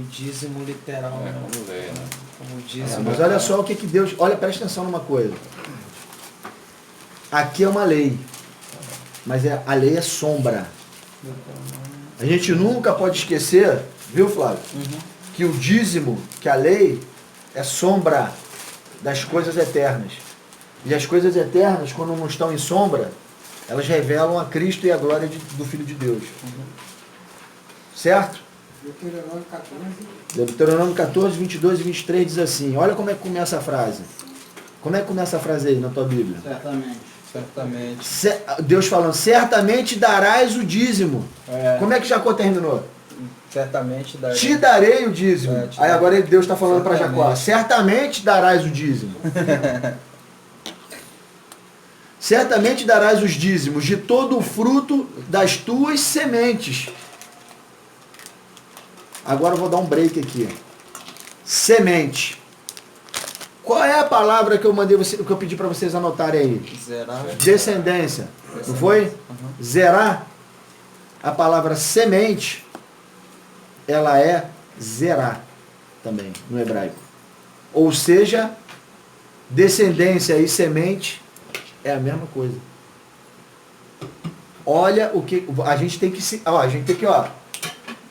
O dízimo literal. Como lei, né? Como dízimo. Mas olha só o que Deus... Olha, presta atenção numa coisa. Aqui é uma lei. Mas a lei é sombra. A gente nunca pode esquecer, viu, Flávio? Que o dízimo, que a lei, é sombra das coisas eternas. E as coisas eternas, quando não estão em sombra, elas revelam a Cristo e a glória do Filho de Deus. Certo? Deuteronômio 14. Deuteronômio 14, 22 e 23 diz assim, olha como é que começa a frase. Como é que começa a frase aí na tua Bíblia? Certamente. Deus falando, certamente darás o dízimo. Como é que Jacó terminou? Certamente darei. Te darei o dízimo. Aí agora Deus está falando para Jacó, certamente darás o dízimo. Certamente darás os dízimos de todo o fruto das tuas sementes. Agora eu vou dar um break aqui. Semente. Qual é a palavra que eu mandei que eu pedi para vocês anotarem aí? Zerar. Descendência. Não foi? Zerar. A palavra semente, ela é zerar também, no hebraico. Ou seja, descendência e semente é a mesma coisa. Olha o que a gente tem que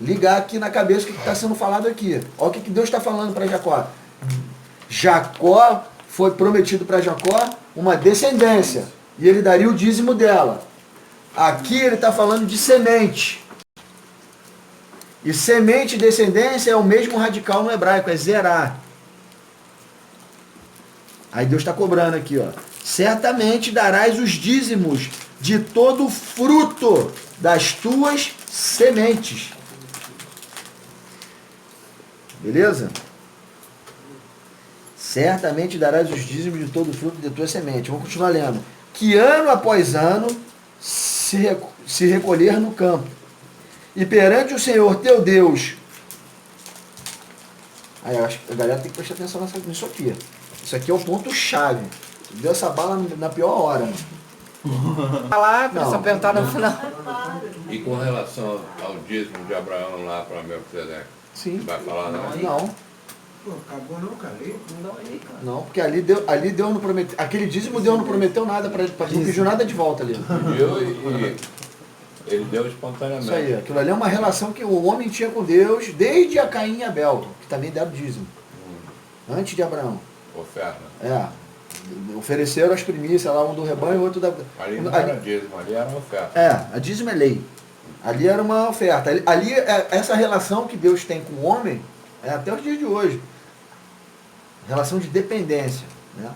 ligar aqui na cabeça o que está sendo falado aqui. Olha o que Deus está falando para Jacó. Jacó, foi prometido para Jacó uma descendência, e ele daria o dízimo dela. Aqui ele está falando de semente. E semente e descendência é o mesmo radical no hebraico, é zerar. Aí Deus está cobrando aqui, ó. Certamente darás os dízimos de todo o fruto das tuas sementes. Beleza? Certamente darás os dízimos de todo o fruto de tua semente. Vamos continuar lendo. Que ano após ano se recolher no campo. E perante o Senhor teu Deus. Aí eu acho que a galera tem que prestar atenção nisso aqui. Isso aqui é o ponto-chave. Deu essa bala na pior hora. Falar, só perguntar no final. E com relação ao dízimo de Abraão lá para Melquisedeque? Sim. Vai falar não? Não. Pô, acabou não, cara. Não, porque ali Deus não prometeu. Aquele dízimo Deus não prometeu nada para ele, não pediu nada de volta ali. Ele deu espontaneamente. Isso aí, aquilo ali é uma relação que o homem tinha com Deus desde a Caim e Abel, que também deram dízimo. Antes de Abraão. Oferta. Ofereceram as primícias lá, um do rebanho e o outro da... Ali não era dízimo, ali era oferta. A dízimo é lei. Ali era uma oferta. Ali, essa relação que Deus tem com o homem, é até os dias de hoje. Relação de dependência. Né?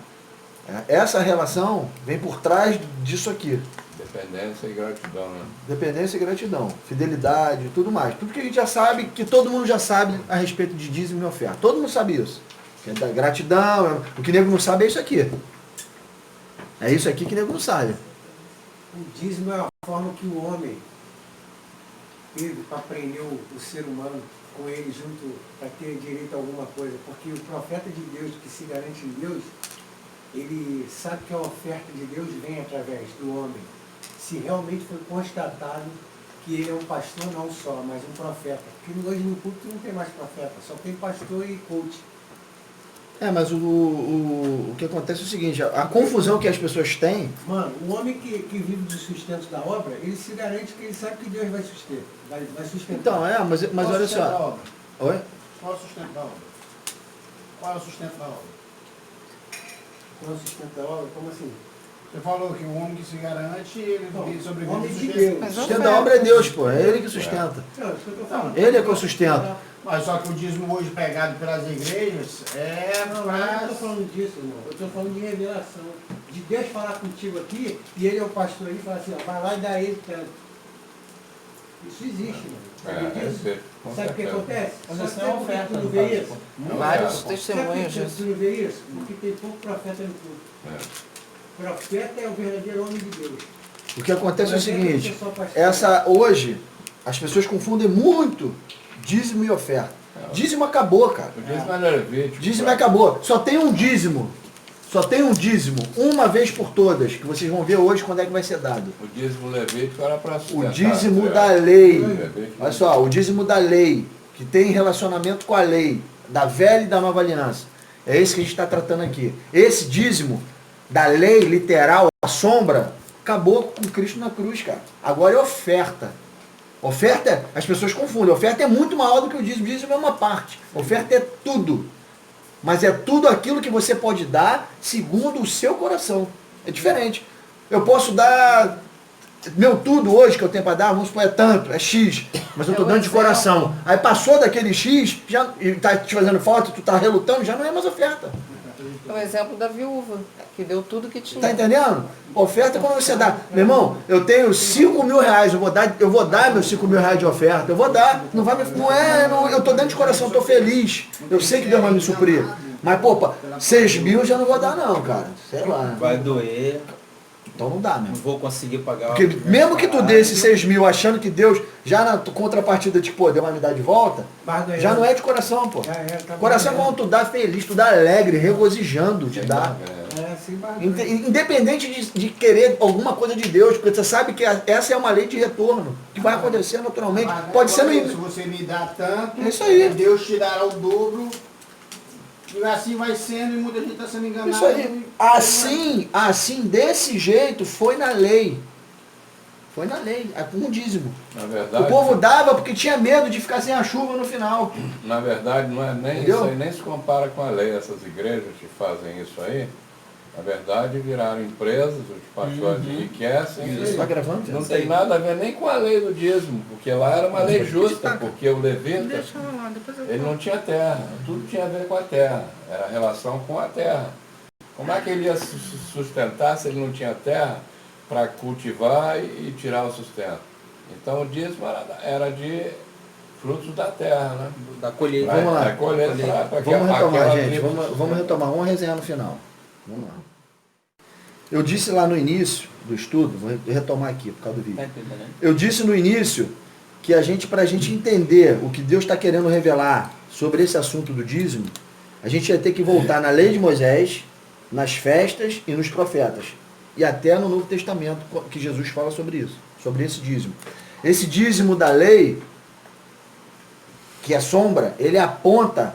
Essa relação vem por trás disso aqui. Dependência e gratidão, né? Dependência e gratidão. Fidelidade, tudo mais. Tudo que a gente já sabe, que todo mundo já sabe a respeito de dízimo e oferta. Todo mundo sabe isso. Que é da gratidão. O que o nego não sabe é isso aqui. É isso aqui que o nego não sabe. O dízimo é a forma que o homem teve para prender o ser humano com ele junto, para ter direito a alguma coisa. Porque o profeta de Deus, que se garante em Deus, ele sabe que a oferta de Deus vem através do homem. Se realmente foi constatado que ele é um pastor não só, mas um profeta. Porque hoje no culto não tem mais profeta, só tem pastor e coach. Mas o que acontece é o seguinte, a confusão que as pessoas têm... Mano, o homem que vive do sustento da obra, ele se garante que ele sabe que Deus vai sustentar. Vai sustentar. Então, mas olha só... Oi? Qual é o sustento da obra? Qual é o sustento da obra? Qual é o sustento da obra? Como assim? Você falou que o homem que se garante, ele sobrevive homem do de sustento. Deus. O sustento da obra é Deus, pô. É Ele que sustenta. Não, isso que eu tô falando. Ele é que o sustenta. Mas só que o dízimo hoje pegado pelas igrejas Não, eu não estou falando disso, irmão. Eu estou falando de revelação. De Deus falar contigo aqui, e ele é o pastor aí, e fala assim, ó, vai lá e dá ele tanto. Isso existe, mano. Sabe disso? Sabe o que acontece? Mas Sabe essa é uma por que oferta, tu não no vê caso, isso? Vários Sabe testemunhos por que disso. tu não vê isso? Porque tem pouco profeta no culto. Profeta é o verdadeiro homem de Deus. O que acontece é o seguinte, hoje, as pessoas confundem muito dízimo e oferta. Dízimo acabou, cara. O dízimo era levítico. Dízimo acabou. Só tem um dízimo. Só tem um dízimo, uma vez por todas, que vocês vão ver hoje quando é que vai ser dado. O dízimo levítico era para O dízimo da lei. Olha só, o dízimo da lei. que tem relacionamento com a lei, da velha e da nova aliança. É esse que a gente está tratando aqui. Esse dízimo da lei literal, a sombra, acabou com Cristo na cruz, cara. Agora é oferta. Oferta, as pessoas confundem. Oferta é muito maior do que o dízimo. O dízimo é uma parte. Oferta é tudo. Mas é tudo aquilo que você pode dar segundo o seu coração. É diferente. Eu posso dar meu tudo hoje que eu tenho para dar, vamos supor, é tanto, é X, mas eu estou dando de coração. Aí passou daquele X, já está te fazendo falta, tu está relutando, já não é mais oferta. É o exemplo da viúva, que deu tudo que tinha. Tá entendendo? Oferta é quando você dá. Meu irmão, eu tenho 5 mil reais, eu vou dar meus 5 mil reais de oferta. Eu vou dar. Não vai me, não é, não, eu tô dando de coração, tô feliz. Eu sei que Deus vai me suprir. Mas, pô, 6 mil eu já não vou dar não, cara. Sei lá. Vai doer, Então não dá não mesmo. vou conseguir pagar. Porque mesmo que tu dê esses 6 mil achando que Deus, já na contrapartida de poder vai me dar de volta, já não é de coração, pô. Coração é quando tu dá feliz, tu dá alegre, regozijando de dar. Independente de querer alguma coisa de Deus, porque você sabe que essa é uma lei de retorno, que vai acontecer naturalmente. Pode ser Se no... você me dá tanto, É isso aí. Deus te dará o dobro. E assim vai sendo, e muita gente está sendo enganada. Isso aí. Assim, desse jeito, foi na lei. Foi na lei, com o dízimo. Na verdade, O povo dava porque tinha medo de ficar sem a chuva no final. na verdade não é nem Entendeu? isso aí, nem se compara com a lei. Essas igrejas que fazem isso aí, na verdade viraram empresas, os pastores enriquecem. Você está gravando? Não tem nada a ver nem com a lei do dízimo, porque lá era uma lei justa, porque o levita, Deixa eu lá, depois eu ele não tinha terra, tudo tinha a ver com a terra, era a relação com a terra. Como é que ele ia se sustentar se ele não tinha terra para cultivar e tirar o sustento? Então o dízimo era de frutos da terra, né? Da colheita. Vamos lá. Pra colher, pra que Vamos retomar, aquela gente. vida- Vamos retomar. Vamos resenhar no final. Vamos lá. Eu disse lá no início do estudo, vou retomar aqui por causa do vídeo. Eu disse no início que para a gente entender o que Deus está querendo revelar sobre esse assunto do dízimo, a gente ia ter que voltar na lei de Moisés, nas festas e nos profetas. E até no Novo Testamento, que Jesus fala sobre isso, sobre esse dízimo. Esse dízimo da lei, que é sombra, ele aponta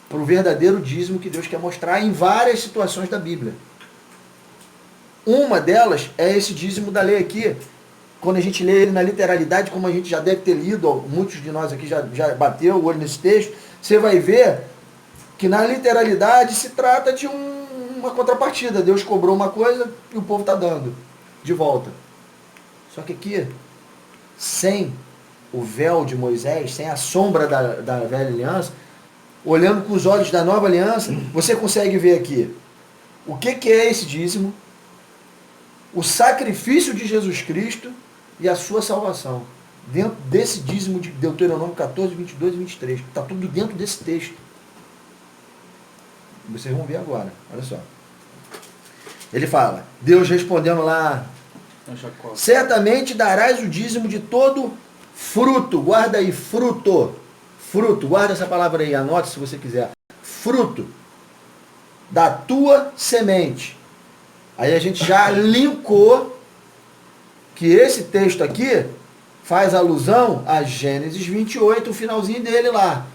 para o verdadeiro dízimo que Deus quer mostrar em várias situações da Bíblia. Uma delas é esse dízimo da lei aqui. Quando a gente lê ele na literalidade, como a gente já deve ter lido, muitos de nós aqui já bateu o olho nesse texto, você vai ver que na literalidade se trata de uma contrapartida. Deus cobrou uma coisa e o povo está dando de volta. Só que aqui, sem o véu de Moisés, sem a sombra da velha aliança, olhando com os olhos da nova aliança, você consegue ver aqui o que é esse dízimo, o sacrifício de Jesus Cristo e a sua salvação. Dentro desse dízimo de Deuteronômio 14, 22 e 23. Está tudo dentro desse texto. Vocês vão ver agora. Olha só. Ele fala, Deus respondendo lá, certamente darás o dízimo de todo fruto. Guarda aí, fruto. Fruto, guarda essa palavra aí, anote se você quiser. Fruto da tua semente. Aí a gente já linkou que esse texto aqui faz alusão a Gênesis 28, o finalzinho dele lá.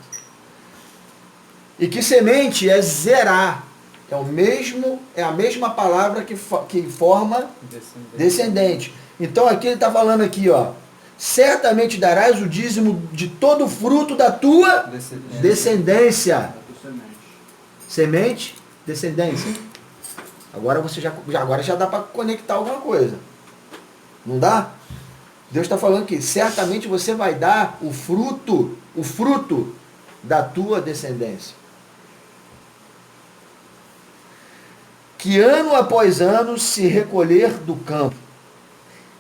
E que semente é zerá. É a mesma palavra que forma descendente. Então aqui ele está falando aqui, ó. Certamente darás o dízimo de todo fruto da tua descendência. Semente, descendência. Agora agora já dá para conectar alguma coisa. Não dá? Deus está falando que certamente você vai dar o fruto da tua descendência. Que ano após ano se recolher do campo,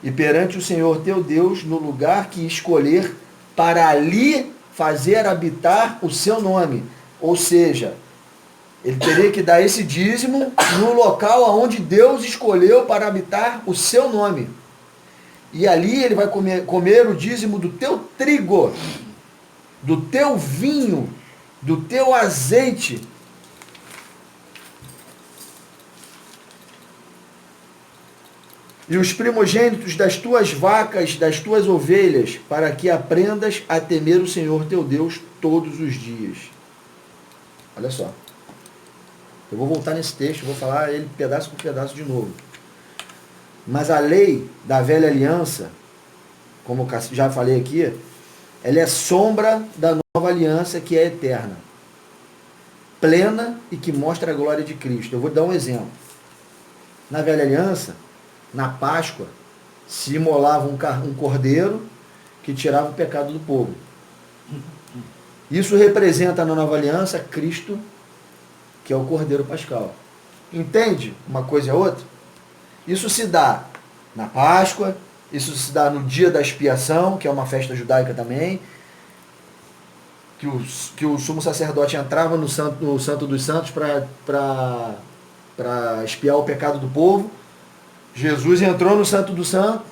e perante o Senhor teu Deus, no lugar que escolher, para ali fazer habitar o seu nome. Ou seja, ele teria que dar esse dízimo no local onde Deus escolheu para habitar o seu nome. E ali ele vai comer o dízimo do teu trigo, do teu vinho, do teu azeite. E os primogênitos das tuas vacas, das tuas ovelhas, para que aprendas a temer o Senhor teu Deus todos os dias. Olha só. Eu vou voltar nesse texto, vou falar ele pedaço por pedaço de novo. Mas a lei da velha aliança, como eu já falei aqui, ela é sombra da nova aliança que é eterna, plena e que mostra a glória de Cristo. Eu vou dar um exemplo. Na velha aliança, na Páscoa, se imolava um cordeiro que tirava o pecado do povo. Isso representa na nova aliança Cristo, que é o cordeiro pascal. Entende uma coisa e a outra? Isso se dá na Páscoa, isso se dá no dia da expiação, que é uma festa judaica também, que o sumo sacerdote entrava no Santo dos Santos para expiar o pecado do povo. Jesus entrou no Santo do Santo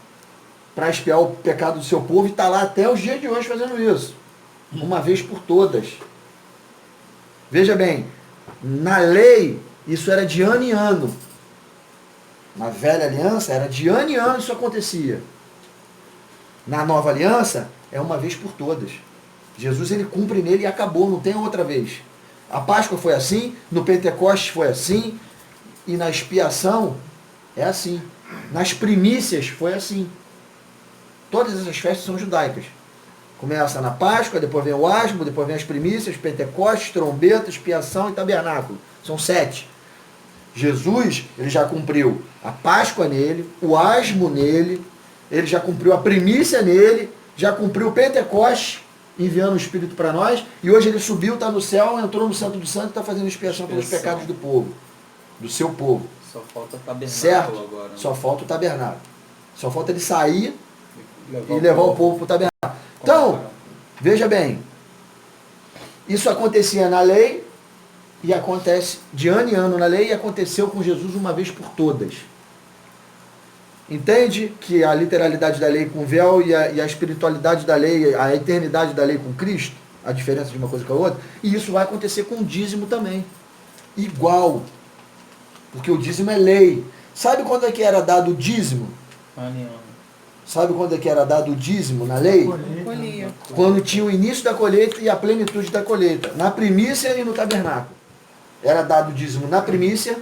para expiar o pecado do seu povo e está lá até os dias de hoje fazendo isso. Uma vez por todas. Veja bem, na lei, isso era de ano em ano. Na velha aliança, era de ano em ano isso acontecia. Na nova aliança, é uma vez por todas. Jesus, ele cumpre nele e acabou, não tem outra vez. A Páscoa foi assim, no Pentecostes foi assim, e na expiação é assim. Nas primícias foi assim. Todas essas festas são judaicas. Começa na Páscoa, depois vem o asmo, depois vem as primícias, Pentecostes, trombeta, expiação e tabernáculo. São 7. Jesus, ele já cumpriu a Páscoa nele, o asmo nele, ele já cumpriu a primícia nele, já cumpriu o Pentecostes, enviando o Espírito para nós, e hoje ele subiu, está no céu, entrou no Santo do Santo e está fazendo expiação pelos pecados do povo, do seu povo. Só falta tabernáculo certo? agora. Né? Só falta o tabernáculo. Só falta ele sair e levar o povo para o tabernáculo. Então, veja bem, isso acontecia na lei e acontece de ano em ano na lei e aconteceu com Jesus uma vez por todas. Entende que a literalidade da lei com o véu e a espiritualidade da lei, a eternidade da lei com Cristo, a diferença de uma coisa com a outra, e isso vai acontecer com o dízimo também. Igual. Porque o dízimo é lei. Sabe quando é que era dado o dízimo? Ano em ano. Sabe quando é que era dado o dízimo na lei? Colhia. Quando tinha o início da colheita e a plenitude da colheita. Na primícia e no tabernáculo. Era dado o dízimo na primícia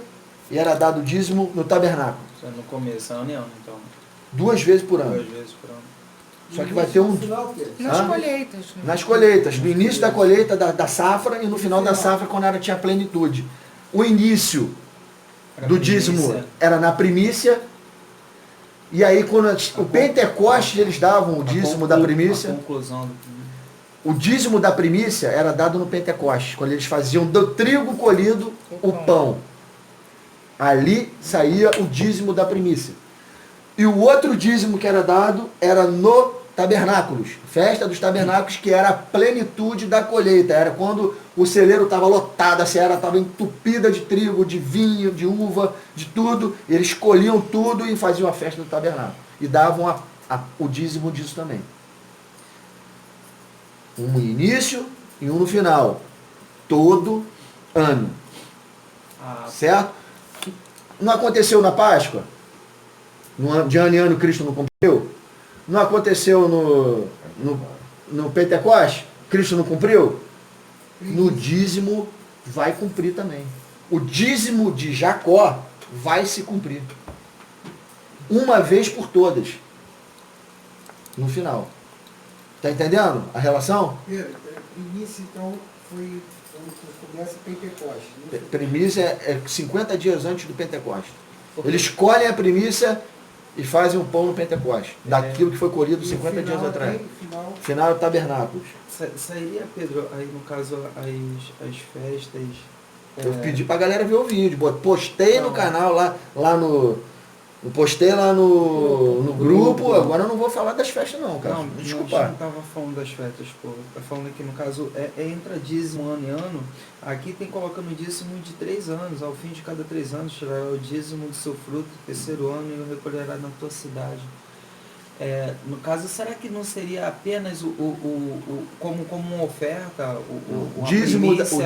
e era dado o dízimo no tabernáculo. Isso é no começo, ano em ano, então. 2 vezes por ano. 2 vezes por ano. Só que vai ter um... Nas Hã? colheitas. Né? Nas colheitas. No início da colheita da safra e no final da safra quando ela tinha plenitude. O início do dízimo era na primícia. E aí quando o Pentecostes eles davam o dízimo da primícia. A conclusão do... O dízimo da primícia era dado no Pentecostes, quando eles faziam do trigo colhido o pão. Ali saía o dízimo da primícia. E o outro dízimo que era dado era no tabernáculos, festa dos tabernáculos, que era a plenitude da colheita. Era quando o celeiro estava lotado, a seara estava entupida de trigo, de vinho, de uva, de tudo. Eles colhiam tudo e faziam a festa do tabernáculo. E davam o dízimo disso também. Um no início e um no final. Todo ano. Certo? Não aconteceu na Páscoa? De ano em ano Cristo não cumpriu? Não aconteceu no Pentecostes? Cristo não cumpriu? No dízimo vai cumprir também. O dízimo de Jacó vai se cumprir. Uma vez por todas. No final. Está entendendo a relação? Início, então, foi quando começa o Pentecostes. Primícia é 50 dias antes do Pentecostes. Eles colhem a primícia e fazem um pão no Pentecostes. Daquilo que foi colhido 50 dias atrás. Final do tabernáculos. Sairia, Pedro, aí no caso, as festas... Eu pedi pra galera ver o vídeo. Postei no canal lá no... Eu postei lá no grupo, agora eu não vou falar das festas não, cara. Não, desculpa. A gente não estava falando das festas, pô. Tá falando aqui, no caso, entra dízimo ano em ano. Aqui tem colocando dízimo de 3 anos. Ao fim de cada 3 anos, tirará o dízimo do seu fruto, terceiro ano, e o recolherá na tua cidade. No caso, será que não seria apenas como uma oferta? O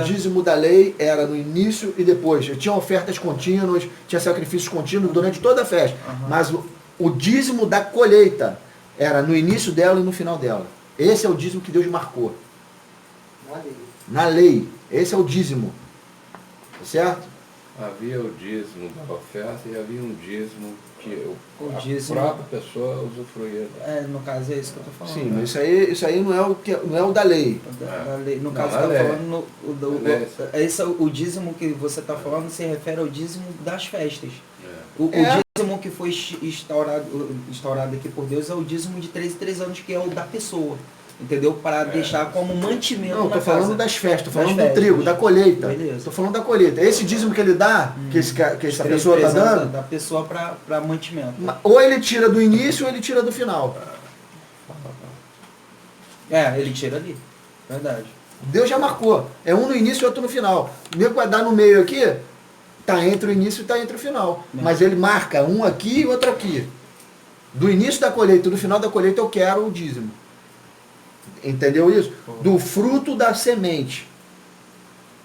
dízimo da lei era no início e depois. Tinha ofertas contínuas, tinha sacrifícios contínuos durante toda a festa. Mas o dízimo da colheita era no início dela e no final dela. Esse é o dízimo que Deus marcou. Na lei. Esse é o dízimo. Tá certo? Havia o dízimo da oferta e havia um dízimo que a dízimo- própria pessoa usufruía. No caso é isso que eu tô falando. Sim, né? mas isso aí não é o da lei. Da lei. No Não, caso, na tá lei. falando Na lei. esse é o dízimo que você está falando se refere ao dízimo das festas. É. O É. dízimo que foi instaurado aqui por Deus é o dízimo de 3 em 3 anos, que é o da pessoa. Entendeu? Para deixar como mantimento Não, na tô falando casa. das festas, tô Das falando do festas. trigo, da colheita. Beleza. Tô falando da colheita. Esse dízimo que ele dá, que essa 3 pessoa está anos dando, da pessoa para mantimento. ou ele tira do início ou ele tira do final. Ele tira ali. Verdade. Deus já marcou. É um no início e outro no final. O nego vai dar no meio aqui, tá entre o início e tá entre o final. Mas ele marca um aqui e outro aqui. Do início da colheita e do final da colheita eu quero o dízimo. Entendeu isso? Do fruto da semente.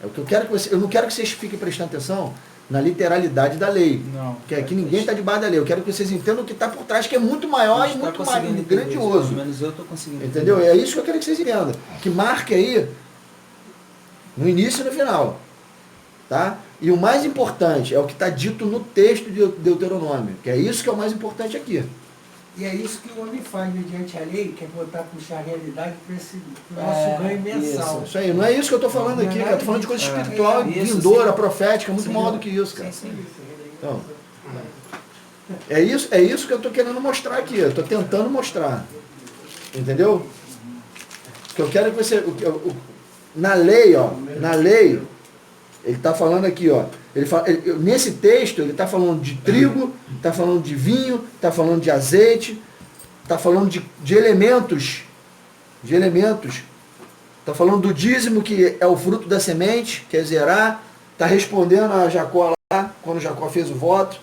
É o que eu quero que você. Eu não quero que vocês fiquem prestando atenção na literalidade da lei. Não. Porque aqui ninguém está debaixo da lei. Eu quero que vocês entendam o que está por trás, que é muito maior e muito mais grandioso. Pelo menos eu estou conseguindo. Entendeu? É isso que eu quero que vocês entendam. Que marque aí no início e no final. Tá? E o mais importante é o que está dito no texto de Deuteronômio. Que é isso que é o mais importante aqui. E é isso que o homem faz mediante a lei, que é botar, puxar a realidade para o nosso ganho mensal. Isso aí. Não é isso que eu estou falando aqui, cara. Eu estou falando de coisa espiritual, vindoura, profética, muito maior do que isso, cara. Então, é isso que eu estou querendo mostrar aqui. Eu estou tentando mostrar. Entendeu? O que eu quero que você... na lei, ele está falando aqui, ó. Nesse texto, ele está falando de trigo, está falando de vinho, está falando de azeite, está falando de elementos. De elementos. Está falando do dízimo, que é o fruto da semente, que é zerar. Está respondendo a Jacó lá, quando Jacó fez o voto.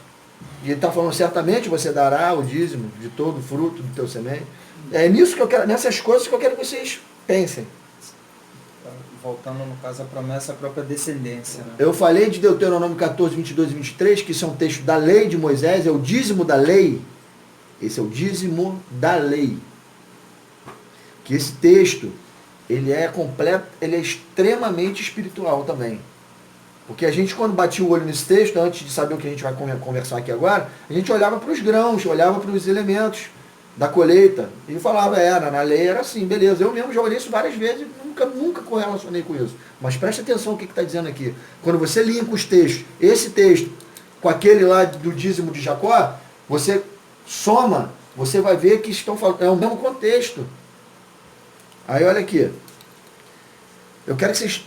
E ele está falando, certamente você dará o dízimo de todo o fruto do teu semente. É nisso que eu quero, nessas coisas que eu quero que vocês pensem. Voltando, no caso, a promessa, a própria descendência. Né? Eu falei de Deuteronômio 14, 22 e 23, que são textos da lei de Moisés, é o dízimo da lei. Esse é o dízimo da lei. Que esse texto, ele é completo, ele é extremamente espiritual também. Porque a gente, quando batia o olho nesse texto, antes de saber o que a gente vai conversar aqui agora, a gente olhava para os grãos, olhava para os elementos da colheita, e falava, na lei era assim, beleza. Eu mesmo já olhei isso várias vezes e nunca correlacionei com isso. Mas preste atenção no que está dizendo aqui. Quando você linka os textos, esse texto com aquele lá do dízimo de Jacó, você soma, você vai ver que estão falando, é o mesmo contexto. Aí olha aqui. Eu quero que vocês,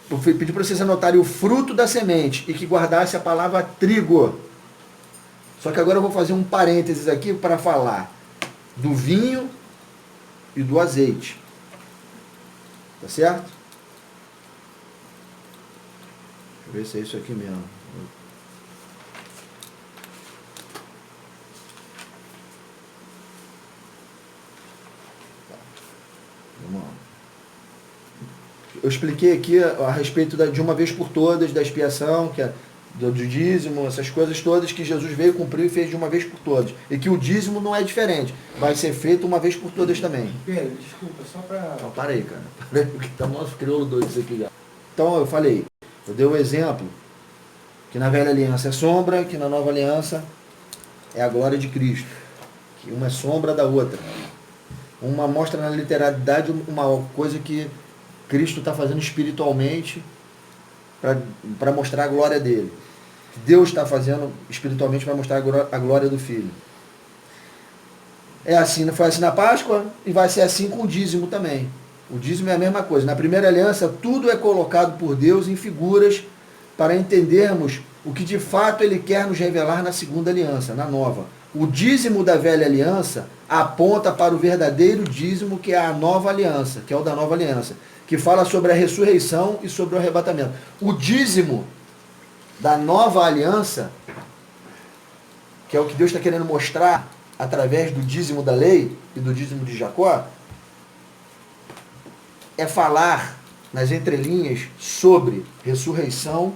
eu pedi para vocês anotarem o fruto da semente e que guardasse a palavra trigo. Só que agora eu vou fazer um parênteses aqui para falar do vinho e do azeite. Tá certo? Deixa eu ver se é isso aqui mesmo. Vamos lá. Eu expliquei aqui a respeito de uma vez por todas, da expiação, que é do dízimo, essas coisas todas que Jesus veio cumprir e fez de uma vez por todas. E que o dízimo não é diferente. Vai ser feito uma vez por todas também. Pedro, desculpa, só para... Não, para aí, cara. Para aí, porque tá nosso crioulo doido isso aqui já. Então, eu falei, eu dei o exemplo que na velha aliança é sombra, que na nova aliança é a glória de Cristo. Que uma é sombra da outra. Uma mostra na literalidade uma coisa que Cristo está fazendo espiritualmente para mostrar a glória dele. Deus está fazendo espiritualmente para mostrar a glória do Filho. É assim, foi assim na Páscoa e vai ser assim com o dízimo também. O dízimo é a mesma coisa. Na primeira aliança, tudo é colocado por Deus em figuras para entendermos o que de fato Ele quer nos revelar na segunda aliança, na nova. O dízimo da velha aliança aponta para o verdadeiro dízimo, que é a nova aliança, que é o da nova aliança, que fala sobre a ressurreição e sobre o arrebatamento. O dízimo da nova aliança, que é o que Deus está querendo mostrar através do dízimo da lei e do dízimo de Jacó, é falar nas entrelinhas sobre ressurreição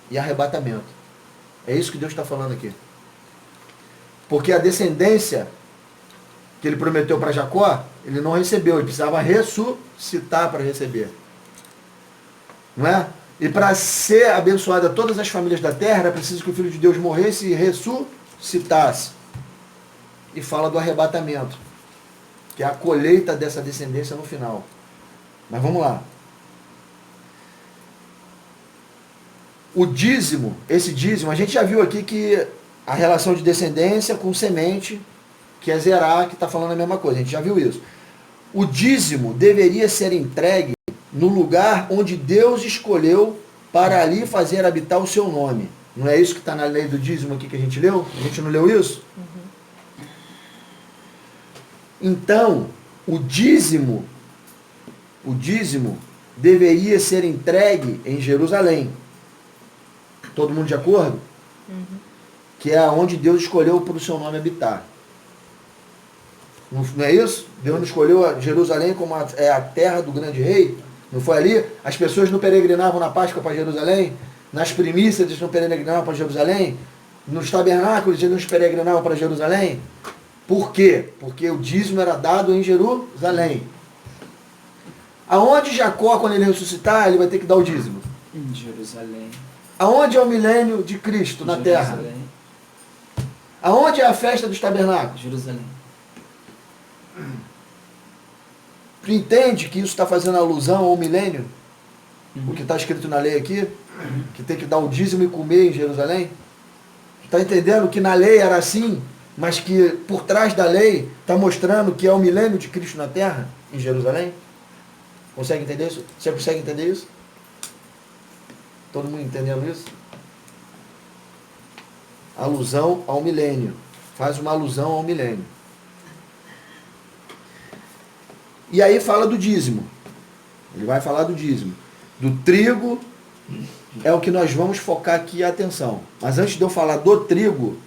e arrebatamento. É isso que Deus está falando aqui. Porque a descendência que ele prometeu para Jacó, ele não recebeu, ele precisava ressuscitar para receber. Não é? E para ser abençoada todas as famílias da terra, era preciso que o Filho de Deus morresse e ressuscitasse. E fala do arrebatamento, que é a colheita dessa descendência no final. Mas vamos lá. O dízimo, esse dízimo, a gente já viu aqui que a relação de descendência com semente, que é zerar, que está falando a mesma coisa, a gente já viu isso. O dízimo deveria ser entregue no lugar onde Deus escolheu para ali fazer habitar o seu nome. Não é isso que está na lei do dízimo aqui que a gente leu? A gente não leu isso? Então, o dízimo deveria ser entregue em Jerusalém. Todo mundo de acordo? Que é onde Deus escolheu para o seu nome habitar. Não é isso? Deus não escolheu Jerusalém como a terra do grande rei? Não foi ali? As pessoas não peregrinavam na Páscoa para Jerusalém? Nas primícias eles não peregrinavam para Jerusalém? Nos tabernáculos eles não peregrinavam para Jerusalém? Por quê? Porque o dízimo era dado em Jerusalém. Aonde Jacó, quando ele ressuscitar, ele vai ter que dar o dízimo? Em Jerusalém. Aonde é o milênio de Cristo na terra? Jerusalém. Aonde é a festa dos tabernáculos? Jerusalém. Tu entende que isso está fazendo alusão ao milênio? O que está escrito na lei aqui? Que tem que dar o dízimo e comer em Jerusalém? Tu está entendendo que na lei era assim, mas que por trás da lei está mostrando que é o milênio de Cristo na terra, em Jerusalém? Consegue entender isso? Você consegue entender isso? Todo mundo entendendo isso? Alusão ao milênio. Faz uma alusão ao milênio. E aí fala do dízimo. Ele vai falar do dízimo. Do trigo é o que nós vamos focar aqui a atenção. Mas antes de eu falar do trigo,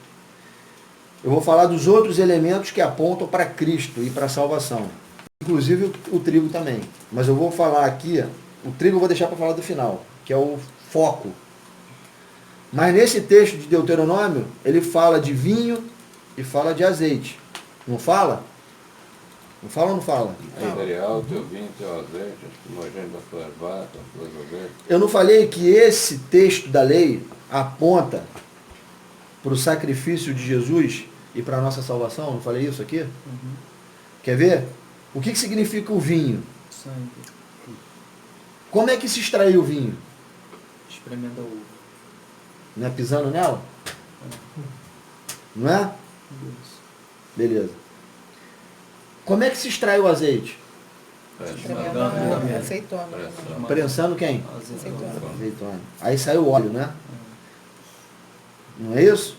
eu vou falar dos outros elementos que apontam para Cristo e para a salvação. Inclusive o trigo também. Mas eu vou falar aqui, o trigo eu vou deixar para falar do final, que é o foco. Mas nesse texto de Deuteronômio, ele fala de vinho e fala de azeite. Não fala? Não fala ou não fala? Aí, cereal, teu vinho, teu azeite, as primogênitas das tuas vacas, das tuas ovelhas. Eu não falei que esse texto da lei aponta para o sacrifício de Jesus e para a nossa salvação? Não falei isso aqui? Quer ver? O que significa o vinho? Sangue. Como é que se extraiu o vinho? Espremendo a uva. Não é pisando nela? Não é? Isso. Beleza. Como é que se extrai o azeite? Azeitona. Prensando quem? Azeitona. Azeitona. Aí sai o óleo, né? Não é isso?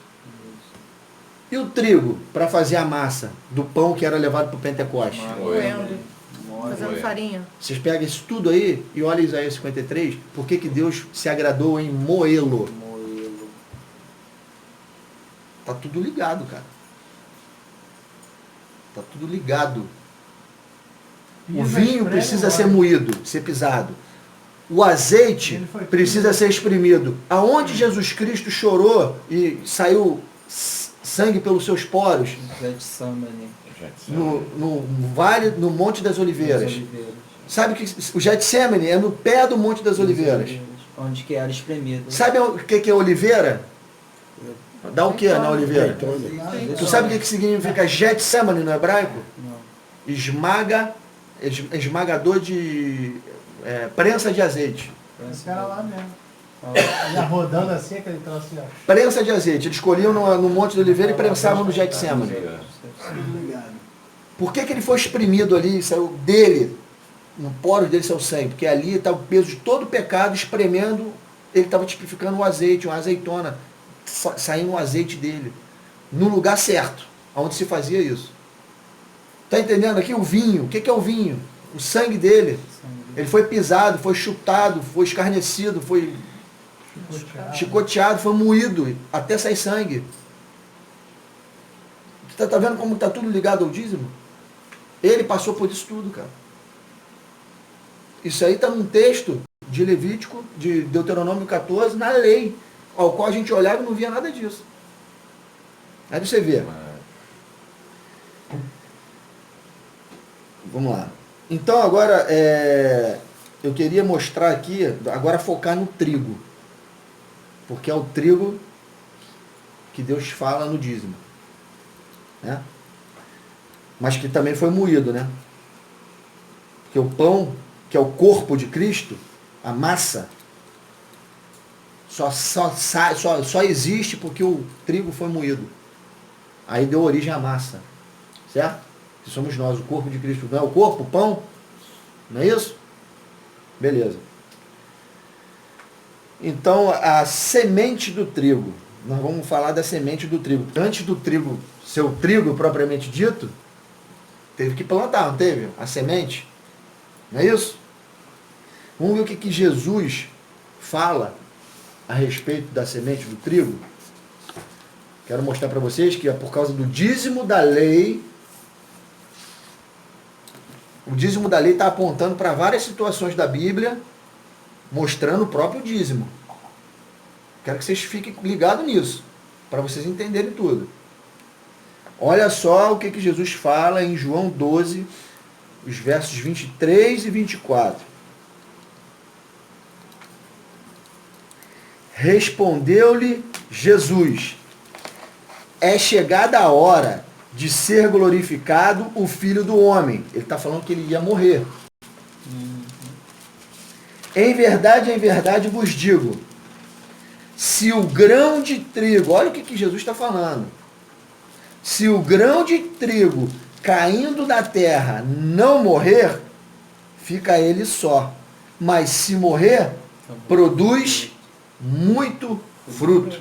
E o trigo, para fazer a massa do pão que era levado para o Pentecoste? Moendo. Moendo. Fazendo farinha. Vocês pegam isso tudo aí e olham Isaías 53, por que Deus se agradou em moê-lo? Moelo. Tá tudo ligado, cara. Tá tudo ligado. O vinho precisa ser moído, ser pisado. O azeite precisa ser espremido. Aonde Jesus Cristo chorou e saiu sangue pelos seus poros? Getsemane. No vale, no Monte das Oliveiras. Sabe que o Getsemane é no pé do Monte das Oliveiras. Onde que era espremido. Sabe o que é oliveira? Dá o que na oliveira? Tu sabe o que significa Getsemane no hebraico? Não. Esmagador de prensa de azeite. Esse cara lá mesmo. Já rodando assim, aquele troço assim, ó. Prensa de azeite. Eles escolhiam no Monte de Oliveira e prensavam no Getsemane. Por que ele foi espremido ali, saiu dele, no poro dele saiu sangue? Porque ali está o peso de todo o pecado espremendo, ele estava tipificando o azeite, uma azeitona, saindo o azeite dele, no lugar certo, onde se fazia isso. Está entendendo aqui o vinho? O que é o vinho? O sangue dele. Ele foi pisado, foi chutado, foi escarnecido, foi chicoteado, foi moído, até sair sangue. Você está vendo como está tudo ligado ao dízimo? Ele passou por isso tudo, cara. Isso aí está num texto de Levítico, de Deuteronômio 14, na lei, ao qual a gente olhava e não via nada disso. Aí você vê, Vamos lá. Então agora eu queria mostrar aqui, agora focar no trigo. Porque é o trigo que Deus fala no dízimo. Né? Mas que também foi moído, né? Porque o pão, que é o corpo de Cristo, a massa, só existe porque o trigo foi moído. Aí deu origem à massa. Certo? Que somos nós, o corpo de Cristo. Não é o corpo, o pão? Não é isso? Beleza. Então, a semente do trigo. Nós vamos falar da semente do trigo. Antes do trigo ser o trigo propriamente dito, teve que plantar, não teve? A semente. Não é isso? Vamos ver o que Jesus fala a respeito da semente do trigo. Quero mostrar para vocês que é por causa do dízimo da lei. O dízimo da lei está apontando para várias situações da Bíblia, mostrando o próprio dízimo. Quero que vocês fiquem ligados nisso, para vocês entenderem tudo. Olha só o que Jesus fala em João 12, os versos 23 e 24. Respondeu-lhe Jesus: é chegada a hora de ser glorificado o Filho do Homem. Ele está falando que ele ia morrer. Em verdade vos digo, se o grão de trigo, olha o que Jesus está falando, se o grão de trigo caindo da terra não morrer, fica ele só, mas se morrer, produz muito fruto.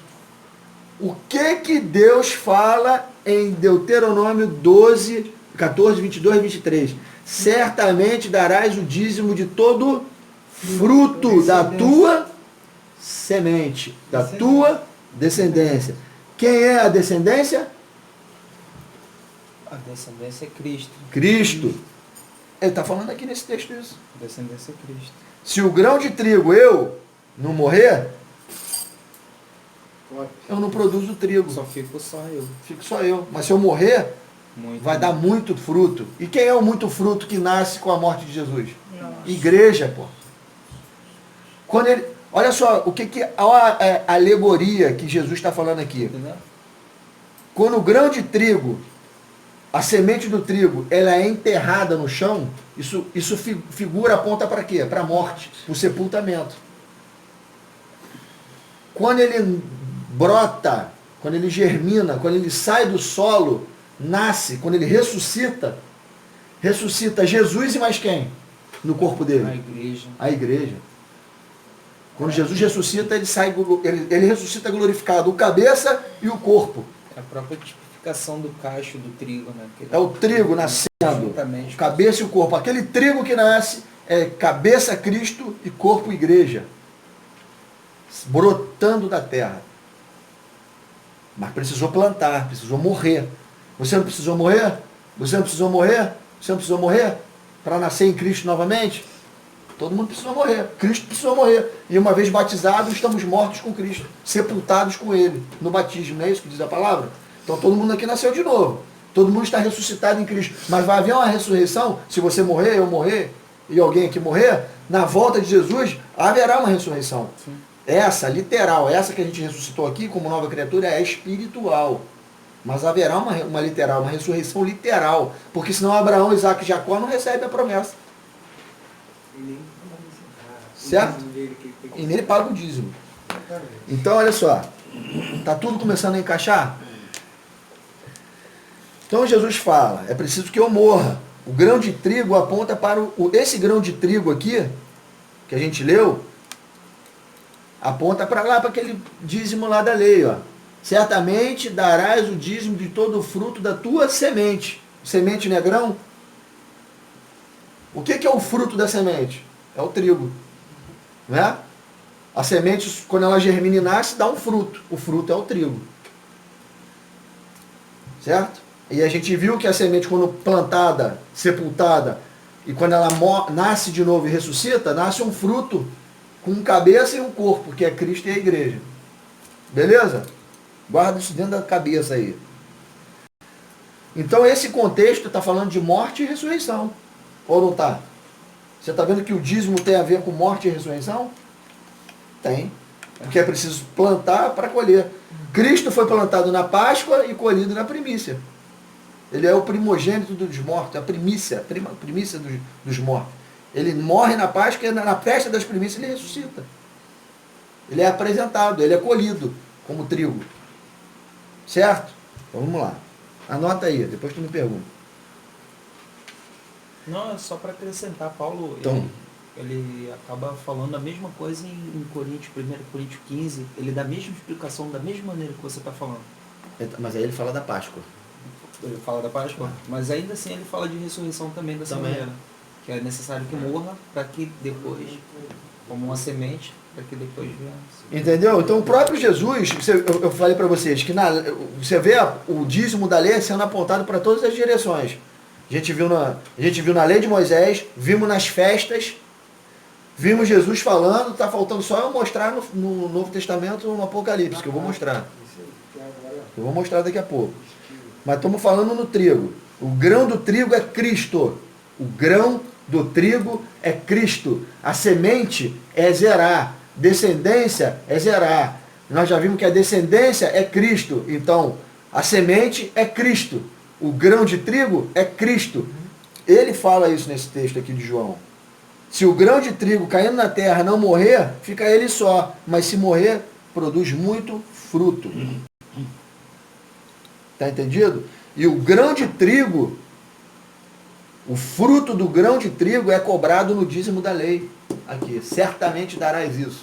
O que Deus fala em Deuteronômio 12, 14, 22 e 23? Certamente darás o dízimo de todo fruto da tua semente, da tua descendência. Quem é a descendência? A descendência é Cristo. Cristo. Ele está falando aqui nesse texto isso. A descendência é Cristo. Se o grão de trigo eu não morrer, eu não produzo trigo. Só fico só eu. Fico só eu. Mas se eu morrer, Muito. vai dar muito fruto. E quem é o muito fruto que nasce com a morte de Jesus? Nossa. Igreja, pô. Quando ele, olha só, olha a alegoria que Jesus está falando aqui. Entendeu? Quando o grão de trigo, a semente do trigo, ela é enterrada no chão, isso figura, aponta para quê? Para a morte, para o sepultamento. Quando ele brota, quando ele germina, quando ele sai do solo, nasce, quando ele ressuscita Jesus e mais quem? No corpo dele? A igreja. A igreja. Quando Jesus ressuscita, ele ressuscita glorificado, o cabeça e o corpo. É a própria tipificação do cacho do trigo, né? É o trigo nascendo, Juntamente. cabeça e o corpo. Aquele trigo que nasce é cabeça Cristo e corpo igreja. Brotando da terra. Mas precisou plantar, precisou morrer. Você não precisou morrer? Você não precisou morrer? Você não precisou morrer para nascer em Cristo novamente? Todo mundo precisou morrer. Cristo precisou morrer. E uma vez batizados, estamos mortos com Cristo, sepultados com Ele no batismo. Não é isso que diz a palavra? Então todo mundo aqui nasceu de novo. Todo mundo está ressuscitado em Cristo. Mas vai haver uma ressurreição, se você morrer, eu morrer, e alguém aqui morrer, na volta de Jesus, haverá uma ressurreição. Sim. Essa, literal, essa que a gente ressuscitou aqui como nova criatura é espiritual. Mas haverá uma literal, uma ressurreição literal. Porque senão Abraão, Isaac e Jacó não recebem a promessa. Certo? E nele paga o dízimo. Então, olha só. Está tudo começando a encaixar? Então Jesus fala, é preciso que eu morra. O grão de trigo aponta para esse grão de trigo aqui, que a gente leu, aponta para lá, para aquele dízimo lá da lei, ó. Certamente darás o dízimo de todo o fruto da tua semente. Semente não é grão? O que é o fruto da semente? É o trigo. Né? A semente, quando ela germina e nasce, dá um fruto. O fruto é o trigo. Certo? E a gente viu que a semente, quando plantada, sepultada, e quando ela nasce de novo e ressuscita, nasce um fruto com cabeça e um corpo, que é Cristo e a igreja. Beleza? Guarda isso dentro da cabeça aí. Então esse contexto está falando de morte e ressurreição. Ou não está? Você está vendo que o dízimo tem a ver com morte e ressurreição? Tem. Porque é preciso plantar para colher. Cristo foi plantado na Páscoa e colhido na primícia. Ele é o primogênito dos mortos, a primícia dos mortos. Ele morre na Páscoa e na festa das primícias ele ressuscita. Ele é apresentado, ele é colhido como trigo. Certo? Então vamos lá. Anota aí, depois tu me pergunta. Não, é só para acrescentar, Paulo, Então, ele acaba falando a mesma coisa em Coríntios, 1 Coríntios 15, ele dá a mesma explicação da mesma maneira que você está falando. mas aí ele fala da Páscoa. Ele fala da Páscoa, mas ainda assim ele fala de ressurreição também dessa maneira. Que é necessário que morra para que depois, como uma semente, para que depois venha. Entendeu? Então o próprio Jesus, eu falei para vocês, que você vê o dízimo da lei sendo apontado para todas as direções. A gente viu na lei de Moisés, vimos nas festas, vimos Jesus falando, está faltando só eu mostrar no Novo Testamento, no Apocalipse, que eu vou mostrar. Eu vou mostrar daqui a pouco. Mas estamos falando no trigo. O grão do trigo é Cristo. O grão do trigo é Cristo. A semente é Zerá. Descendência é Zerá. Nós já vimos que a descendência é Cristo. Então, a semente é Cristo. O grão de trigo é Cristo. Ele fala isso nesse texto aqui de João. Se o grão de trigo caindo na terra não morrer, fica ele só. Mas se morrer, produz muito fruto. Está entendido? E o grão de trigo, o fruto do grão de trigo é cobrado no dízimo da lei. Aqui, certamente darás isso.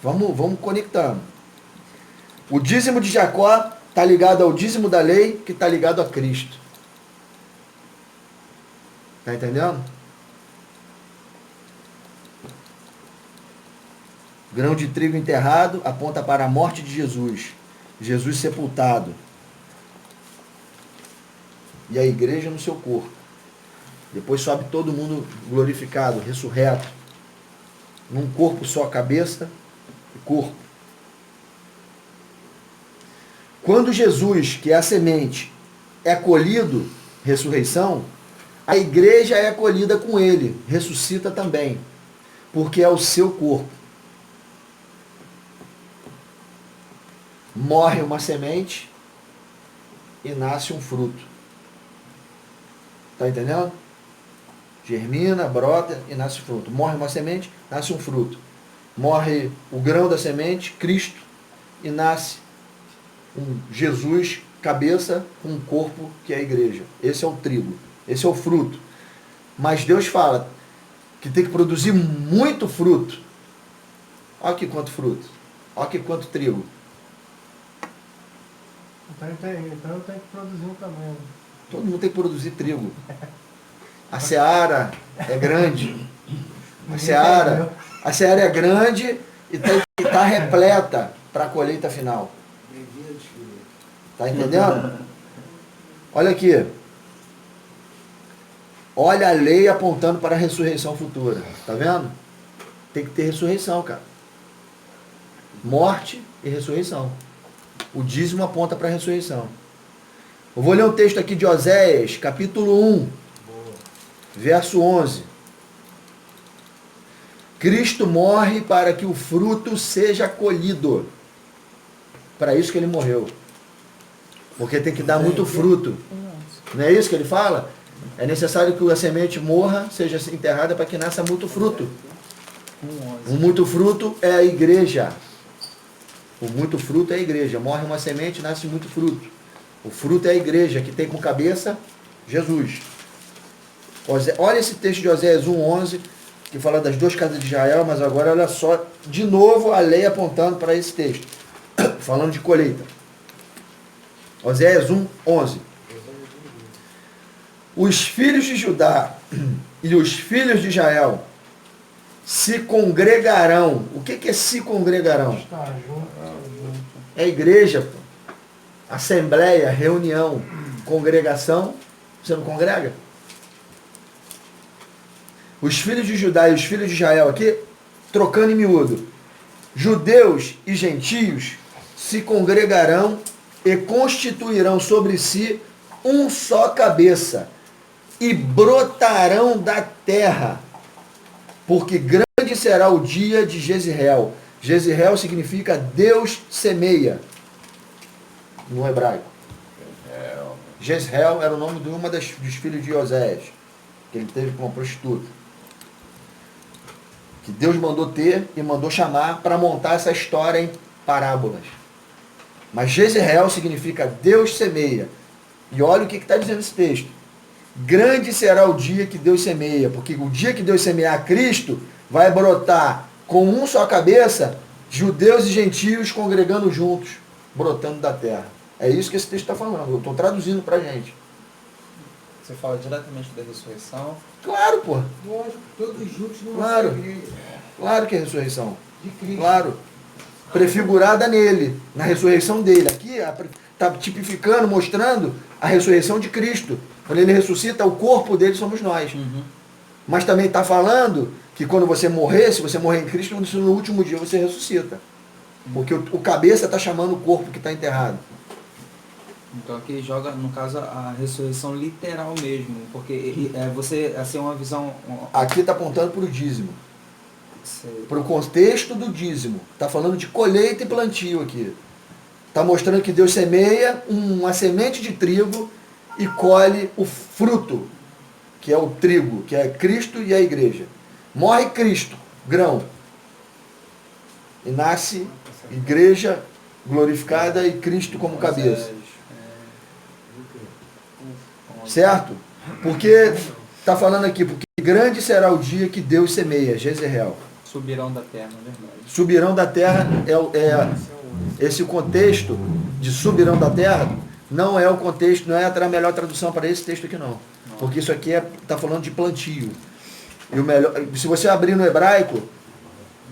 Vamos conectando. O dízimo de Jacó está ligado ao dízimo da lei, que está ligado a Cristo. Está entendendo? Grão de trigo enterrado aponta para a morte de Jesus. Jesus sepultado. E a igreja no seu corpo. Depois sobe todo mundo glorificado, ressurreto. Num corpo só, cabeça e corpo. Quando Jesus, que é a semente, é colhido, ressurreição, a igreja é acolhida com ele, ressuscita também, porque é o seu corpo. Morre uma semente e nasce um fruto. Está entendendo? Germina, brota e nasce fruto. Morre uma semente, nasce um fruto. Morre o grão da semente, Cristo, e nasce um Jesus, cabeça, com um corpo que é a igreja. Esse é o trigo, esse é o fruto. Mas Deus fala que tem que produzir muito fruto. Olha aqui quanto fruto. Olha aqui quanto trigo. Então tem que produzir um tamanho. Todo mundo tem que produzir trigo. A seara é grande. A seara é grande e está repleta para a colheita final. Está entendendo? Olha aqui. Olha a lei apontando para a ressurreição futura. Está vendo? Tem que ter ressurreição, cara. Morte e ressurreição. O dízimo aponta para a ressurreição. Eu vou ler um texto aqui de Oséias, capítulo 1, verso 11. Cristo morre para que o fruto seja colhido. Para isso que ele morreu. Porque tem que dar muito fruto. Não é isso que ele fala? É necessário que a semente morra, seja enterrada para que nasça muito fruto. O muito fruto é a igreja. O muito fruto é a igreja. Morre uma semente, nasce muito fruto. O fruto é a igreja, que tem como cabeça Jesus. Olha esse texto de Oséias 1:11, que fala das duas casas de Israel, mas agora olha só, de novo a lei apontando para esse texto. Falando de colheita. Oséias 1:11. Os filhos de Judá e os filhos de Israel se congregarão. O que é se congregarão? É igreja, pô. Assembleia, reunião, congregação. Você não congrega? Os filhos de Judá e os filhos de Israel aqui, trocando em miúdo. Judeus e gentios se congregarão e constituirão sobre si um só cabeça. e brotarão da terra, porque grande será o dia de Jezreel. Jezreel significa Deus semeia, no hebraico. Jezreel era o nome de uma dos filhos de Oséias, que ele teve com uma prostituta. Que Deus mandou ter e mandou chamar para montar essa história em parábolas. Mas Jezreel significa Deus semeia. E olha o que está dizendo esse texto. Grande será o dia que Deus semeia, porque o dia que Deus semear Cristo, vai brotar com um só cabeça, judeus e gentios congregando juntos, brotando da terra. É isso que esse texto está falando. Eu estou traduzindo para a gente. Você fala diretamente da ressurreição. Claro, pô. Lógico, todos juntos numa Claro. só igreja. Claro que é ressurreição. De Cristo. Claro. Prefigurada nele, na ressurreição dele. Aqui está tipificando, mostrando a ressurreição de Cristo. Quando ele ressuscita, o corpo dele somos nós. Mas também está falando que quando você morrer, se você morrer em Cristo, no último dia você ressuscita. Porque o cabeça está chamando o corpo que está enterrado. Então aqui joga, no caso, a ressurreição literal mesmo. Porque você, assim, uma visão... Aqui está apontando para o dízimo. Para o contexto do dízimo. Está falando de colheita e plantio aqui. Está mostrando que Deus semeia uma semente de trigo e colhe o fruto, que é o trigo, que é Cristo e a igreja. Morre Cristo, grão. E nasce igreja glorificada e Cristo como cabeça. Certo? Porque está falando aqui, porque grande será o dia que Deus semeia, Jezreel. Subirão da terra, na verdade. Subirão da terra esse contexto de subirão da terra não é o contexto, não é a melhor tradução para esse texto aqui não. Porque isso aqui está falando de plantio. E o melhor, se você abrir no hebraico,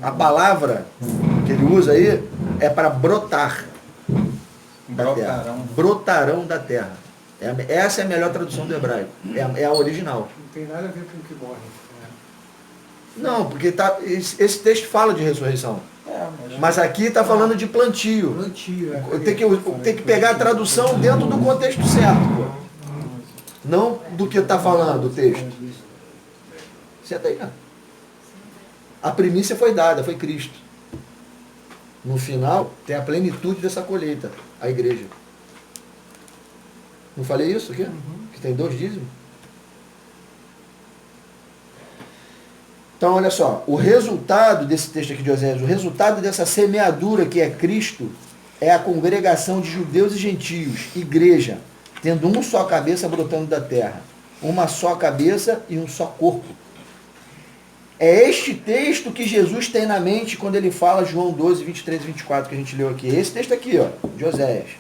a palavra que ele usa aí é para brotar da terra. Brotarão da terra. Essa é a melhor tradução do hebraico. É a original. Não tem nada a ver com o que morre. Não, porque esse texto fala de ressurreição. Mas aqui está falando de plantio. Plantio. Tem que pegar a tradução dentro do contexto certo, pô. Não do que está falando o texto. Senta aí, cara. A primícia foi dada, foi Cristo. No final, tem a plenitude dessa colheita, a igreja. Não falei isso aqui? Que tem 2 dízimos? Então, olha só, o resultado desse texto aqui de Oséias, o resultado dessa semeadura que é Cristo, é a congregação de judeus e gentios, igreja, tendo um só cabeça brotando da terra, uma só cabeça e um só corpo. É este texto que Jesus tem na mente quando ele fala João 12, 23 e 24, que a gente leu aqui. Esse texto aqui, ó, de Oséias.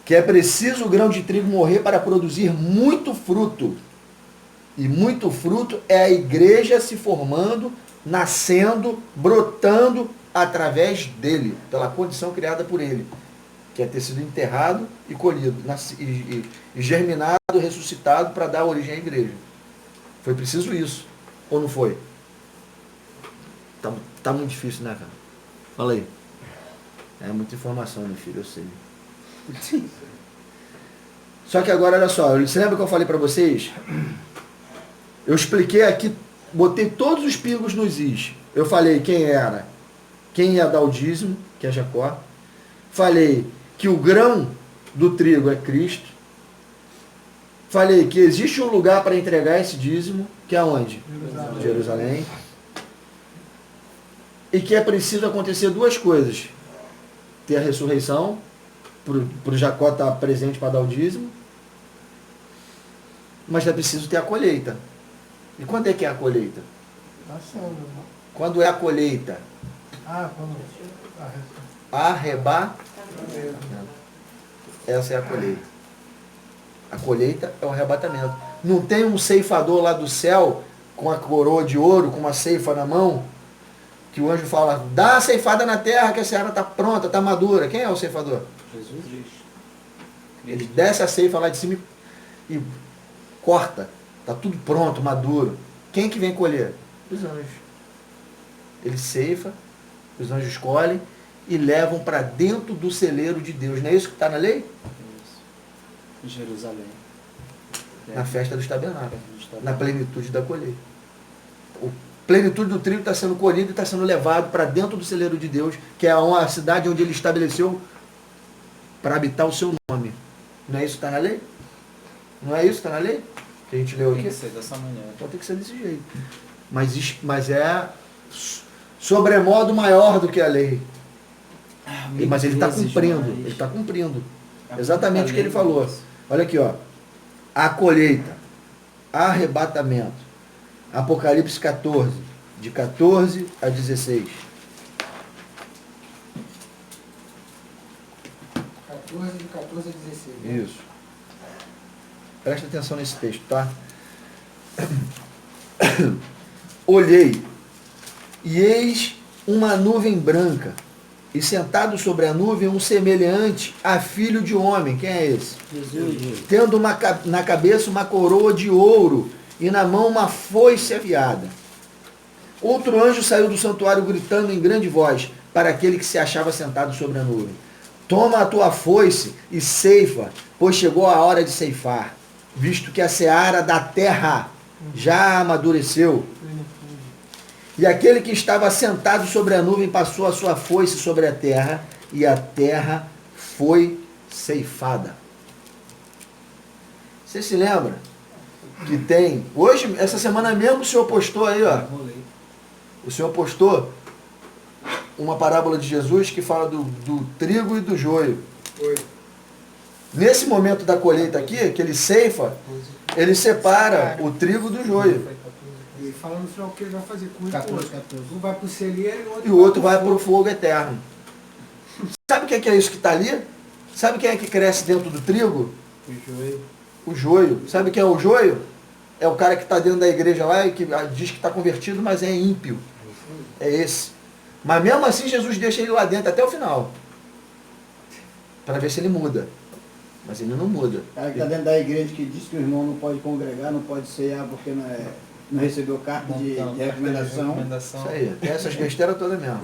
Que é preciso o grão de trigo morrer para produzir muito fruto. E muito fruto é a igreja se formando, nascendo, brotando através dele, pela condição criada por ele, que é ter sido enterrado e colhido, e germinado, ressuscitado para dar origem à igreja. Foi preciso isso, ou não foi? Tá muito difícil, né, cara? Fala aí. É muita informação, meu filho, eu sei. Só que agora, olha só, você lembra que eu falei para vocês? Eu expliquei aqui, botei todos os pingos nos is. Eu falei quem era, quem ia dar o dízimo, que é Jacó. Falei que o grão do trigo é Cristo. Falei que existe um lugar para entregar esse dízimo, que é onde? Jerusalém. E que é preciso acontecer 2 coisas. Ter a ressurreição, para o Jacó estar presente para dar o dízimo. Mas é preciso ter a colheita. E quando é que é a colheita? Quando é a colheita? Quando Arrebatamento. Essa é a colheita. A colheita é o arrebatamento. Não tem um ceifador lá do céu com a coroa de ouro, com uma ceifa na mão, que o anjo fala, dá a ceifada na terra que a seara está pronta, está madura. Quem é o ceifador? Jesus. Ele desce a ceifa lá de cima e corta. Está tudo pronto, maduro. Quem que vem colher? Os anjos. Ele ceifa, os anjos colhem e levam para dentro do celeiro de Deus. Não é isso que está na lei? Isso. Jerusalém. Na festa dos tabernáculos, na plenitude da colheita. A plenitude do trigo está sendo colhido e está sendo levado para dentro do celeiro de Deus, que é a cidade onde ele estabeleceu para habitar o seu nome. Não é isso que está na lei? Não é isso que está na lei? Que a gente leu Tem aqui? que ser dessa maneira. Então tem que ser desse jeito. Mas é sobremodo maior do que a lei. Mas ele está cumprindo. Ele está cumprindo. Exatamente o que ele falou. Olha aqui, ó. A colheita, arrebatamento. Apocalipse 14, de 14 a 16. 14, de 14 a 16. Isso. Presta atenção nesse texto, tá? Olhei, e eis uma nuvem branca, e sentado sobre a nuvem um semelhante a filho de homem. Quem é esse? Jesus. Tendo na cabeça uma coroa de ouro, e na mão uma foice afiada. Outro anjo saiu do santuário gritando em grande voz para aquele que se achava sentado sobre a nuvem: toma a tua foice e ceifa, pois chegou a hora de ceifar, visto que a seara da terra já amadureceu. E aquele que estava sentado sobre a nuvem passou a sua foice sobre a terra, e a terra foi ceifada. Você se lembra que tem... Hoje, essa semana mesmo, o senhor postou aí, ó. O senhor postou uma parábola de Jesus que fala do trigo e do joio. Foi. Nesse momento da colheita aqui, que ele ceifa, ele separa o trigo do joio. E fala no final o que ele vai fazer com o 14, outro. 14. Um vai para o celeiro E o outro vai para o fogo eterno. Sabe o que é isso que está ali? Sabe quem é que cresce dentro do trigo? O joelho. O joio. Sabe quem é o joio? É o cara que está dentro da igreja lá e que diz que está convertido, mas é ímpio. É esse. Mas mesmo assim Jesus deixa ele lá dentro até o final. Para ver se ele muda. Mas ele não muda. O cara que está dentro da igreja que diz que o irmão não pode congregar, não pode ceiar porque não recebeu carta de recomendação. Isso aí. Tem essas besteiras todas mesmo.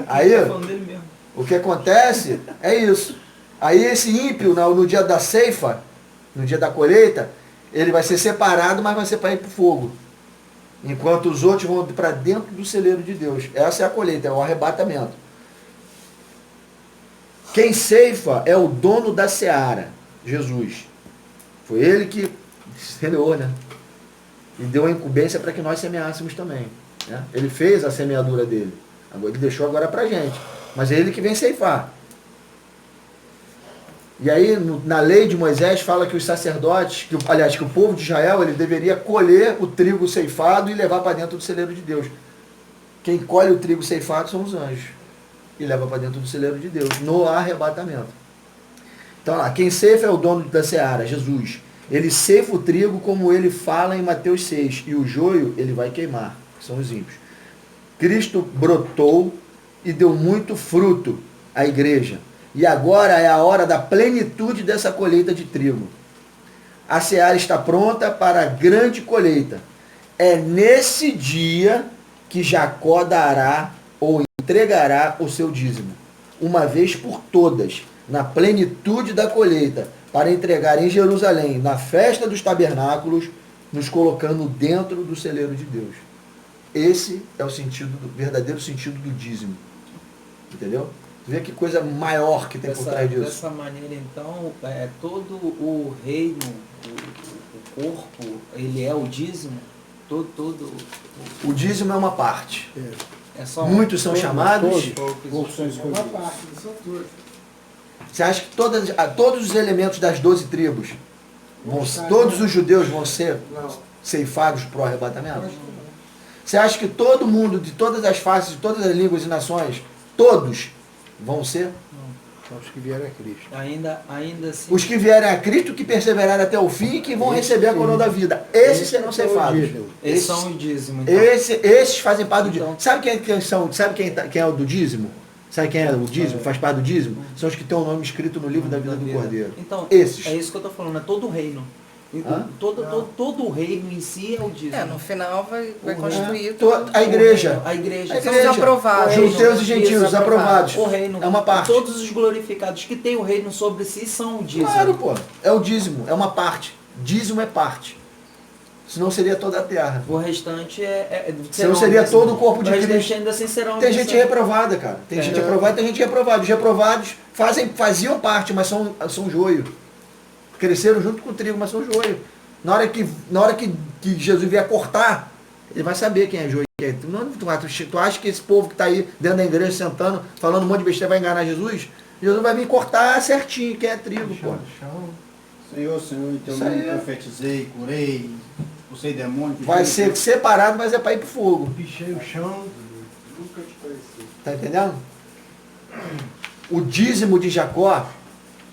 Aí, Aí, falando dele mesmo. o que acontece é isso. Aí esse ímpio, no dia da ceifa, no dia da colheita, ele vai ser separado, mas vai ser para ir para o fogo. Enquanto os outros vão para dentro do celeiro de Deus. Essa é a colheita, é o arrebatamento. Quem ceifa é o dono da seara, Jesus. Foi ele que semeou, né? E deu a incumbência para que nós semeássemos também. Né? Ele fez a semeadura dele. Agora, ele deixou agora para a gente. Mas é ele que vem ceifar. E aí, na lei de Moisés, fala que os sacerdotes, que o povo de Israel, ele deveria colher o trigo ceifado e levar para dentro do celeiro de Deus. Quem colhe o trigo ceifado são os anjos. E leva para dentro do celeiro de Deus, no arrebatamento. Então lá, quem ceifa é o dono da seara, Jesus. Ele ceifa o trigo como ele fala em Mateus 6. E o joio ele vai queimar, que são os ímpios. Cristo brotou e deu muito fruto à igreja. E agora é a hora da plenitude dessa colheita de trigo. A seara está pronta para a grande colheita. É nesse dia que Jacó dará ou entregará o seu dízimo, uma vez por todas, na plenitude da colheita, para entregar em Jerusalém, na festa dos tabernáculos, nos colocando dentro do celeiro de Deus. Esse é o sentido, verdadeiro sentido do dízimo. Entendeu? Vê que coisa maior que tem por trás disso. Dessa maneira, então, todo o reino, o corpo, ele é o dízimo? O dízimo é uma parte. É só Muitos são chamados. Poucos são Uma escolhidos. parte, não são todos. Você acha que todos os elementos das 12 tribos, todos os judeus vão ser Não. ceifados para o arrebatamento? Acho que não. Você acha que todo mundo, de todas as faces, de todas as línguas e nações, todos vão ser? São os que vieram a Cristo. Ainda assim. Os que vierem a Cristo, que perseverarem até o fim e que vão receber a coroa da vida. Esses serão ceifados. Eles são o dízimo. Então. Esses fazem parte do dízimo. Então. Sabe quem é o do dízimo? Sabe quem é o dízimo? Faz parte do dízimo? São os que têm o nome escrito no livro da vida do Cordeiro. Então, Esses. é isso que eu estou falando, é todo o reino. Hã? Todo o reino em si é o dízimo. No final vai O constituir A igreja. A igreja. A São igreja. os aprovados. Judeus e gentios, Isso, aprovados. O reino. É uma parte. Todos os glorificados que têm o reino sobre si são o dízimo. Claro, pô. É o dízimo. É uma parte Dízimo é parte. Senão seria toda a terra. O restante Senão seria todo o corpo de Cristo. Cristo. Ainda assim serão Tem gente reprovada, cara. Tem gente reprovada, tem gente reprovada. Os reprovados faziam parte, mas são joio. Cresceram junto com o trigo, mas são joio. Na hora que Jesus vier cortar, ele vai saber quem é joio. Tu acha que esse povo que está aí dentro da igreja sentando, falando um monte de besteira, vai enganar Jesus? Jesus vai vir cortar certinho quem é trigo, pô. Senhor, em teu Isso nome aí. profetizei, curei, expulsei demônios. Vai ser separado, mas é para ir pro fogo. Pichei o chão. Nunca te conheci. Tá entendendo? O dízimo de Jacó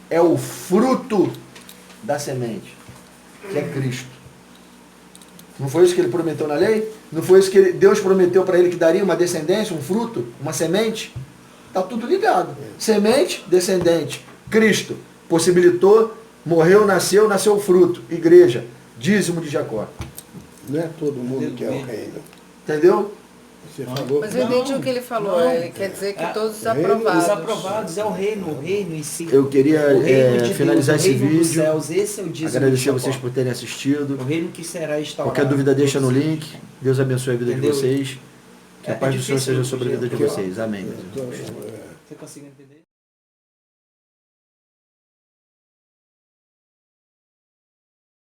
é o fruto da semente, que é Cristo. Não foi isso que ele prometeu na lei? Não foi isso que Deus prometeu para ele que daria uma descendência, um fruto, uma semente? Está tudo ligado. Semente, descendente. Cristo possibilitou, morreu, nasceu o fruto. Igreja, dízimo de Jacó. Não é todo mundo que é o reino. Entendeu? Você falou. Mas eu entendi o que ele falou. não. Ele quer dizer que todos os reino, aprovados. Os aprovados é o reino em si. Eu queria O reino de finalizar Deus, esse o reino dos vídeo. céus, esse é o dízimo Agradecer de a vocês Jacó. por terem assistido. O reino que será instaurado. Qualquer dúvida deixa no link. Deus abençoe a vida Entendeu? de vocês. Que a É paz do Senhor difícil, seja sobre a vida de porque- vocês. Amém. Você consegue entender?